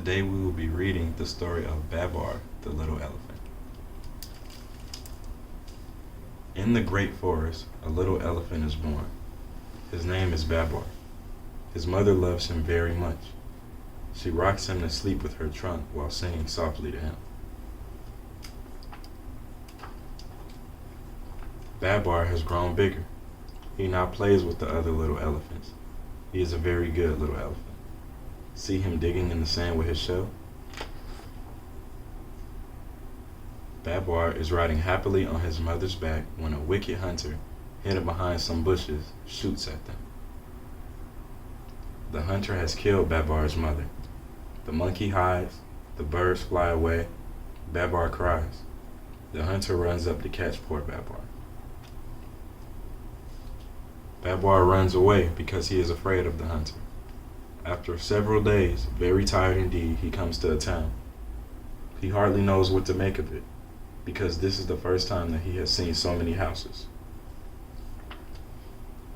Today we will be reading the story of Babar, the little elephant. In the great forest, a little elephant is born. His name is Babar. His mother loves him very much. She rocks him to sleep with her trunk while singing softly to him. Babar has grown bigger. He now plays with the other little elephants. He is a very good little elephant. See him digging in the sand with his shell? Babar is riding happily on his mother's back when a wicked hunter, hidden behind some bushes, shoots at them. The hunter has killed Babar's mother. The monkey hides, the birds fly away, Babar cries. The hunter runs up to catch poor Babar. Babar runs away because he is afraid of the hunter. After several days, very tired indeed, he comes to a town. He hardly knows what to make of it, because this is the first time that he has seen so many houses.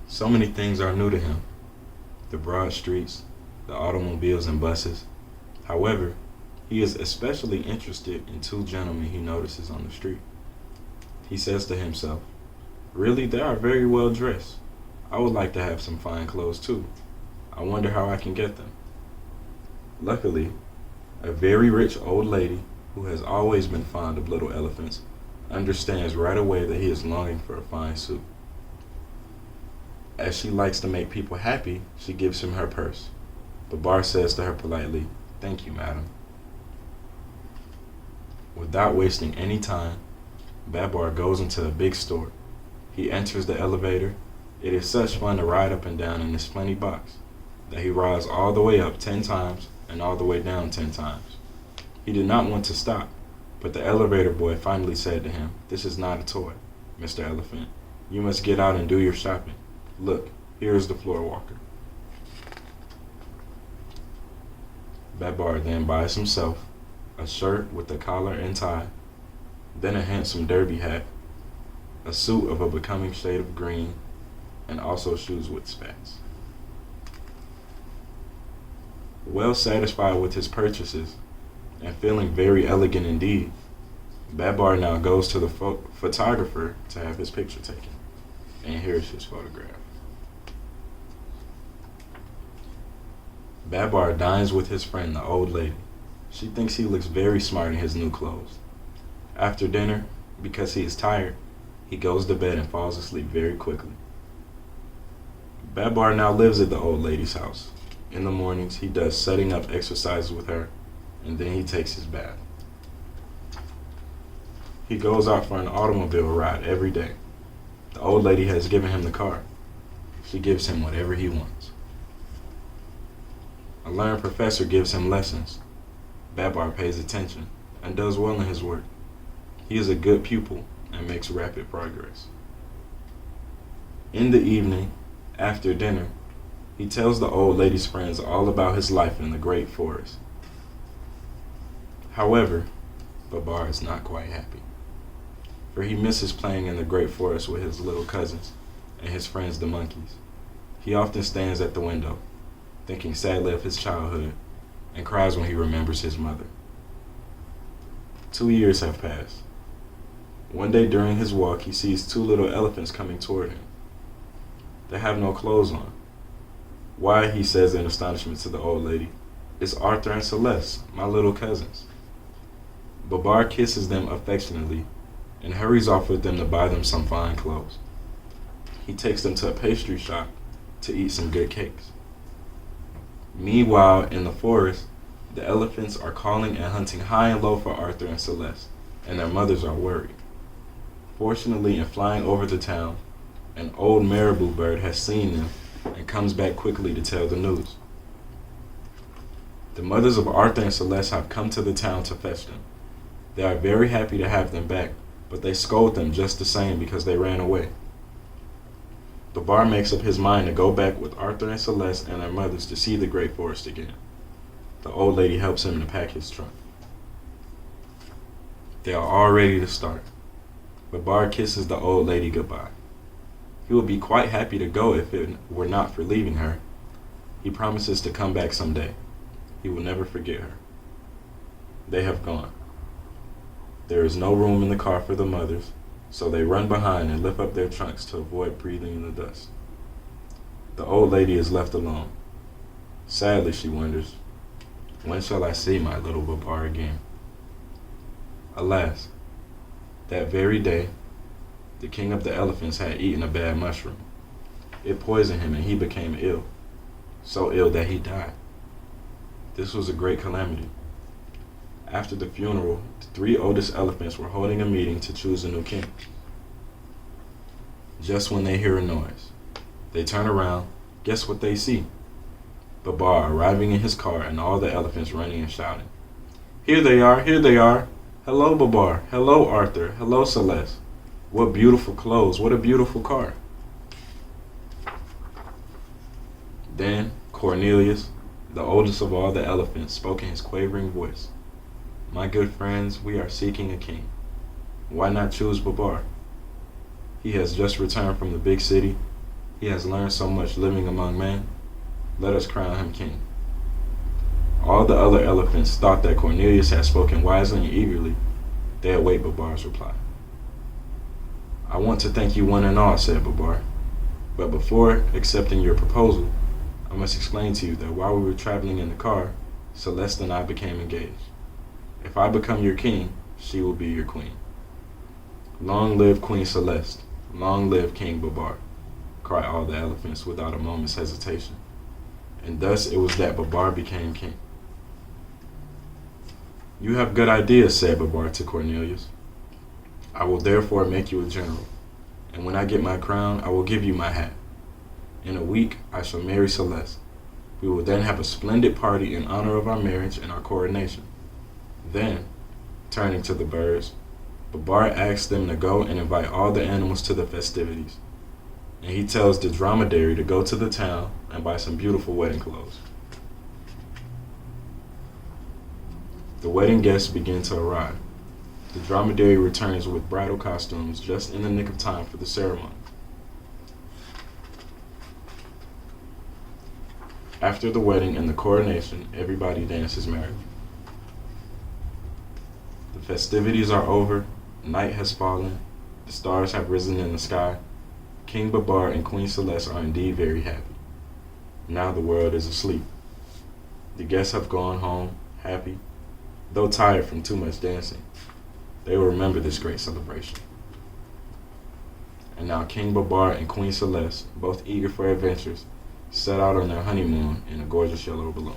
So many things are new to him. The broad streets, the automobiles and buses. However, he is especially interested in two gentlemen he notices on the street. He says to himself, "Really, they are very well dressed. I would like to have some fine clothes too. I wonder how I can get them." Luckily, a very rich old lady who has always been fond of little elephants understands right away that he is longing for a fine suit. As she likes to make people happy, she gives him her purse. Babar says to her politely, "Thank you, madam." Without wasting any time, Babar goes into a big store. He enters the elevator. It is such fun to ride up and down in this funny box that he rides all the way up 10 times and all the way down 10 times. He did not want to stop, but the elevator boy finally said to him, "This is not a toy, Mr. Elephant. You must get out and do your shopping. Look, here is the floor walker." Babar then buys himself a shirt with a collar and tie, then a handsome derby hat, a suit of a becoming shade of green, and also shoes with spats. Well satisfied with his purchases and feeling very elegant indeed, Babar now goes to the photographer to have his picture taken. And here's his photograph. Babar dines with his friend, the old lady. She thinks he looks very smart in his new clothes. After dinner, because he is tired, he goes to bed and falls asleep very quickly. Babar now lives at the old lady's house. In the mornings, he does setting up exercises with her, and then he takes his bath. He goes out for an automobile ride every day. The old lady has given him the car. She gives him whatever he wants. A learned professor gives him lessons. Babar pays attention and does well in his work. He is a good pupil and makes rapid progress. In the evening, after dinner, he tells the old lady's friends all about his life in the great forest. However, Babar is not quite happy, for he misses playing in the great forest with his little cousins and his friends the monkeys. He often stands at the window, thinking sadly of his childhood, and cries when he remembers his mother. 2 years have passed. One day during his walk, he sees two little elephants coming toward him. They have no clothes on. "Why," he says in astonishment to the old lady, "it's Arthur and Celeste, my little cousins." Babar kisses them affectionately and hurries off with them to buy them some fine clothes. He takes them to a pastry shop to eat some good cakes. Meanwhile, in the forest, the elephants are calling and hunting high and low for Arthur and Celeste, and their mothers are worried. Fortunately, in flying over the town, an old marabou bird has seen them and comes back quickly to tell the news. The mothers of Arthur and Celeste have come to the town to fetch them. They are very happy to have them back, but they scold them just the same because they ran away. Babar makes up his mind to go back with Arthur and Celeste and their mothers to see the great forest again. The old lady helps him to pack his trunk. They are all ready to start. Babar kisses the old lady goodbye. He would be quite happy to go if it were not for leaving her. He promises to come back someday. He will never forget her. They have gone. There is no room in the car for the mothers, so they run behind and lift up their trunks to avoid breathing in the dust. The old lady is left alone. Sadly, she wonders, when shall I see my little Babar again? Alas, that very day, the king of the elephants had eaten a bad mushroom. It poisoned him and he became ill, so ill that he died. This was a great calamity. After the funeral, the 3 oldest elephants were holding a meeting to choose a new king. Just when they hear a noise, they turn around. Guess what they see? Babar arriving in his car and all the elephants running and shouting. Here they are, here they are. Hello, Babar. Hello, Arthur. Hello, Celeste. What beautiful clothes. What a beautiful car. Then Cornelius, the oldest of all the elephants, spoke in his quavering voice. My good friends, we are seeking a king. Why not choose Babar? He has just returned from the big city. He has learned so much living among men. Let us crown him king. All the other elephants thought that Cornelius had spoken wisely and eagerly. They await Babar's reply. I want to thank you one and all, said Babar. But before accepting your proposal, I must explain to you that while we were traveling in the car, Celeste and I became engaged. If I become your king, she will be your queen. Long live Queen Celeste. Long live King Babar, cried all the elephants without a moment's hesitation. And thus it was that Babar became king. You have good ideas, said Babar to Cornelius. I will therefore make you a general, and when I get my crown, I will give you my hat. In a week, I shall marry Celeste. We will then have a splendid party in honor of our marriage and our coronation. Then, turning to the birds, Babar asks them to go and invite all the animals to the festivities, and he tells the dromedary to go to the town and buy some beautiful wedding clothes. The wedding guests begin to arrive. The dromedary returns with bridal costumes just in the nick of time for the ceremony. After the wedding and the coronation, everybody dances merrily. The festivities are over, night has fallen, the stars have risen in the sky. King Babar and Queen Celeste are indeed very happy. Now the world is asleep. The guests have gone home, happy, though tired from too much dancing. They will remember this great celebration. And now King Babar and Queen Celeste, both eager for adventures, set out on their honeymoon in a gorgeous yellow balloon.